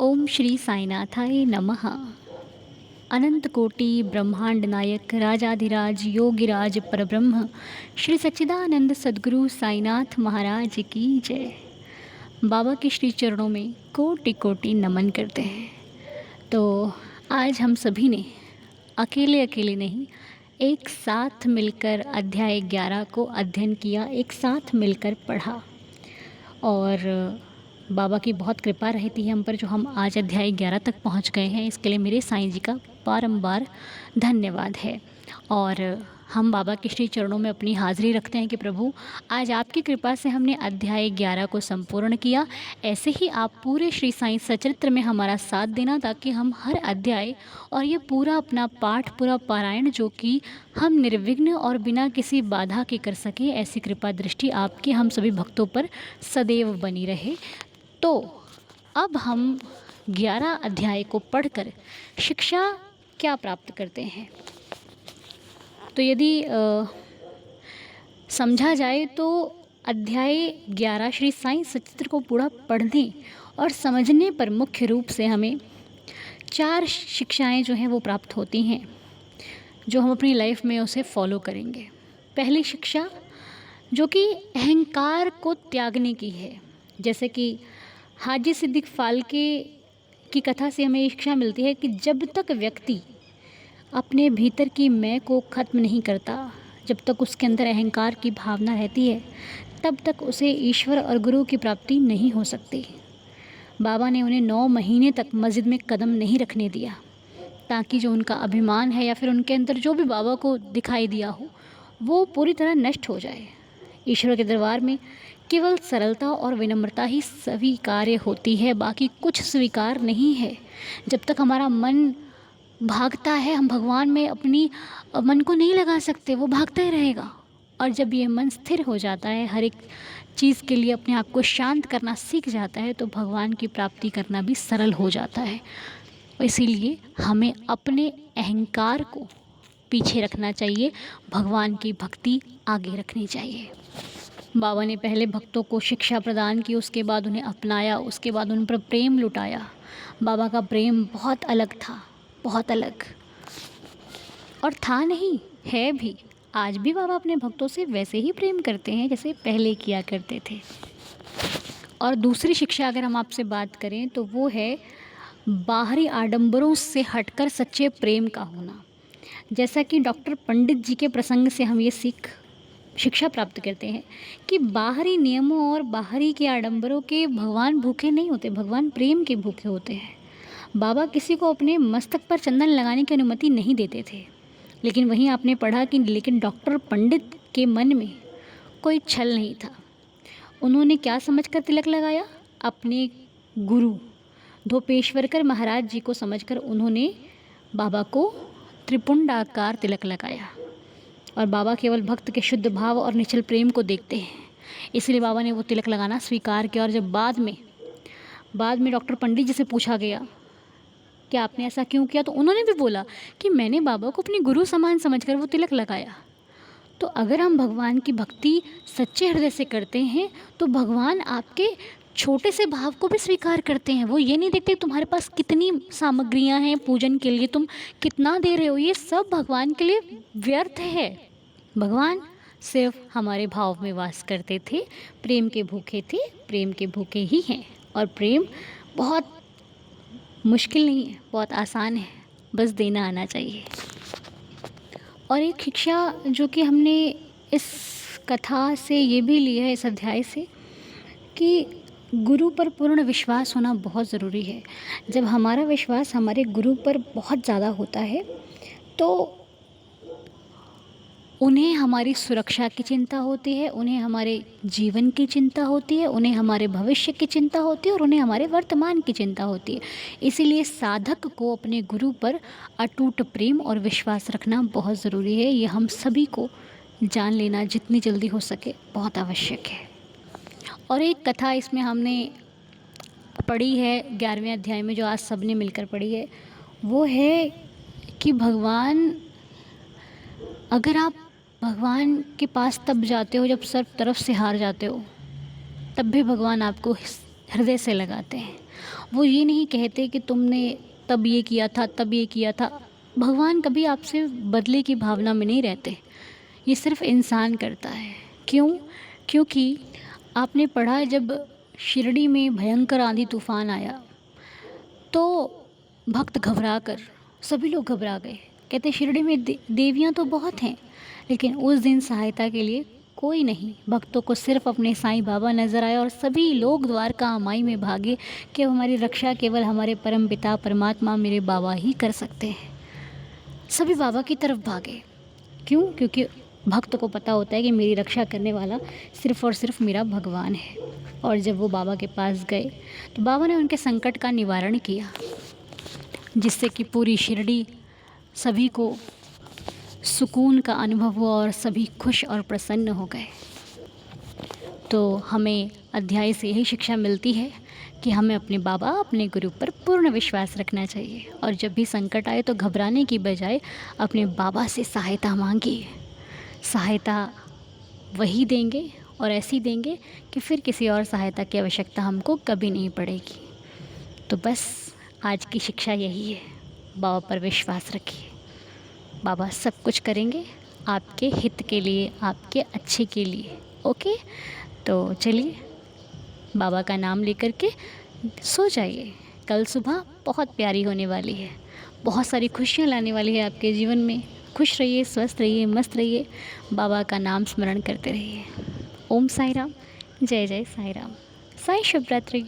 ओम श्री साईनाथाय नमः। अनंत कोटि ब्रह्मांड नायक राजाधिराज योगिराज परब्रह्म श्री सच्चिदानंद सद्गुरु साईनाथ महाराज की जय। बाबा के श्री चरणों में कोटि कोटि नमन करते हैं। तो आज हम सभी ने अकेले अकेले नहीं, एक साथ मिलकर अध्याय 11 को अध्ययन किया, एक साथ मिलकर पढ़ा और बाबा की बहुत कृपा रहती है हम पर, जो हम आज अध्याय 11 तक पहुंच गए हैं। इसके लिए मेरे साईं जी का बारंबार धन्यवाद है। और हम बाबा के श्री चरणों में अपनी हाज़िरी रखते हैं कि प्रभु, आज आपकी कृपा से हमने अध्याय 11 को संपूर्ण किया। ऐसे ही आप पूरे श्री साईं सचरित्र में हमारा साथ देना, ताकि हम हर अध्याय और ये पूरा अपना पाठ, पूरा पारायण जो कि हम निर्विघ्न और बिना किसी बाधा के कर सकें, ऐसी कृपा दृष्टि आपकी हम सभी भक्तों पर सदैव बनी रहे। तो अब हम 11 अध्याय को पढ़कर शिक्षा क्या प्राप्त करते हैं। तो यदि समझा जाए तो अध्याय 11 श्री साईं सचरित्र को पूरा पढ़ने और समझने पर मुख्य रूप से हमें 4 शिक्षाएं जो हैं वो प्राप्त होती हैं, जो हम अपनी लाइफ में उसे फॉलो करेंगे। पहली शिक्षा जो कि अहंकार को त्यागने की है। जैसे कि हाजी सिद्दीक फाल्के की कथा से हमें शिक्षा मिलती है कि जब तक व्यक्ति अपने भीतर की मैं को ख़त्म नहीं करता, जब तक उसके अंदर अहंकार की भावना रहती है, तब तक उसे ईश्वर और गुरु की प्राप्ति नहीं हो सकती। बाबा ने उन्हें 9 महीने तक मस्जिद में कदम नहीं रखने दिया, ताकि जो उनका अभिमान है या फिर उनके अंदर जो भी बाबा को दिखाई दिया हो, वो पूरी तरह नष्ट हो जाए। ईश्वर के दरबार में केवल सरलता और विनम्रता ही स्वीकार्य होती है, बाकी कुछ स्वीकार नहीं है। जब तक हमारा मन भागता है, हम भगवान में अपनी मन को नहीं लगा सकते, वो भागता ही रहेगा। और जब ये मन स्थिर हो जाता है, हर एक चीज़ के लिए अपने आप को शांत करना सीख जाता है, तो भगवान की प्राप्ति करना भी सरल हो जाता है। इसीलिए हमें अपने अहंकार को पीछे रखना चाहिए, भगवान की भक्ति आगे रखनी चाहिए। बाबा ने पहले भक्तों को शिक्षा प्रदान की, उसके बाद उन्हें अपनाया, उसके बाद उन पर प्रेम लुटाया। बाबा का प्रेम बहुत अलग था, बहुत अलग, और था नहीं, है भी। आज भी बाबा अपने भक्तों से वैसे ही प्रेम करते हैं जैसे पहले किया करते थे। और दूसरी शिक्षा अगर हम आपसे बात करें तो वो है बाहरी आडंबरों से हटकर सच्चे प्रेम का होना। जैसा कि डॉक्टर पंडित जी के प्रसंग से हम ये शिक्षा प्राप्त करते हैं कि बाहरी नियमों और बाहरी के आडंबरों के भगवान भूखे नहीं होते, भगवान प्रेम के भूखे होते हैं। बाबा किसी को अपने मस्तक पर चंदन लगाने की अनुमति नहीं देते थे, लेकिन वहीं आपने पढ़ा कि लेकिन डॉक्टर पंडित के मन में कोई छल नहीं था। उन्होंने क्या समझकर तिलक लगाया? अपने गुरु धोपेश्वरकर महाराज जी को समझकर उन्होंने बाबा को त्रिपुंडाकार तिलक लगाया। और बाबा केवल भक्त के शुद्ध भाव और निश्चल प्रेम को देखते हैं, इसलिए बाबा ने वो तिलक लगाना स्वीकार किया। और जब बाद में डॉक्टर पंडित जी से पूछा गया कि आपने ऐसा क्यों किया, तो उन्होंने भी बोला कि मैंने बाबा को अपने गुरु समान समझकर वो तिलक लगाया। तो अगर हम भगवान की भक्ति सच्चे हृदय से करते हैं तो भगवान आपके छोटे से भाव को भी स्वीकार करते हैं। वो ये नहीं देखते तुम्हारे पास कितनी सामग्रियां हैं पूजन के लिए, तुम कितना दे रहे हो, ये सब भगवान के लिए व्यर्थ है। भगवान सिर्फ हमारे भाव में वास करते थे, प्रेम के भूखे थे, प्रेम के भूखे ही हैं। और प्रेम बहुत मुश्किल नहीं है, बहुत आसान है, बस देना आना चाहिए। और एक शिक्षा जो कि हमने इस कथा से ये भी ली है, इस अध्याय से, कि गुरु पर पूर्ण विश्वास होना बहुत ज़रूरी है। जब हमारा विश्वास हमारे गुरु पर बहुत ज़्यादा होता है तो उन्हें हमारी सुरक्षा की चिंता होती है, उन्हें हमारे जीवन की चिंता होती है, उन्हें हमारे भविष्य की चिंता होती है और उन्हें हमारे वर्तमान की चिंता होती है। इसीलिए साधक को अपने गुरु पर अटूट प्रेम और विश्वास रखना बहुत ज़रूरी है। ये हम सभी को जान लेना जितनी जल्दी हो सके बहुत आवश्यक है। और एक कथा इसमें हमने पढ़ी है 11वें अध्याय में, जो आज सब ने मिलकर पढ़ी है, वो है कि अगर आप भगवान के पास तब जाते हो जब सब तरफ से हार जाते हो, तब भी भगवान आपको हृदय से लगाते हैं। वो ये नहीं कहते कि तुमने तब ये किया था, तब ये किया था। भगवान कभी आपसे बदले की भावना में नहीं रहते। ये सिर्फ़ इंसान करता है। क्यों? क्योंकि आपने पढ़ा है, जब शिरडी में भयंकर आंधी तूफ़ान आया, तो भक्त घबरा कर, सभी लोग घबरा गए। कहते शिरडी में देवियाँ तो बहुत हैं, लेकिन उस दिन सहायता के लिए कोई नहीं। भक्तों को सिर्फ अपने साईं बाबा नज़र आए और सभी लोग द्वारका माई में भागे कि अब हमारी रक्षा केवल हमारे परम पिता परमात्मा मेरे बाबा ही कर सकते हैं। सभी बाबा की तरफ भागे। क्यों? क्योंकि भक्त को पता होता है कि मेरी रक्षा करने वाला सिर्फ़ और सिर्फ मेरा भगवान है। और जब वो बाबा के पास गए, तो बाबा ने उनके संकट का निवारण किया, जिससे कि पूरी शिरडी, सभी को सुकून का अनुभव हुआ और सभी खुश और प्रसन्न हो गए। तो हमें अध्याय से यही शिक्षा मिलती है कि हमें अपने बाबा, अपने गुरु पर पूर्ण विश्वास रखना चाहिए, और जब भी संकट आए तो घबराने की बजाय अपने बाबा से सहायता मांगिए। सहायता वही देंगे और ऐसी देंगे कि फिर किसी और सहायता की आवश्यकता हमको कभी नहीं पड़ेगी। तो बस आज की शिक्षा यही है, बाबा पर विश्वास रखिए। बाबा सब कुछ करेंगे आपके हित के लिए, आपके अच्छे के लिए। ओके, तो चलिए बाबा का नाम लेकर के सो जाइए। कल सुबह बहुत प्यारी होने वाली है, बहुत सारी खुशियाँ लाने वाली है आपके जीवन में। खुश रहिए, स्वस्थ रहिए, मस्त रहिए, बाबा का नाम स्मरण करते रहिए। ओम साई राम, जय जय साई राम। साई शुभ रात्रि।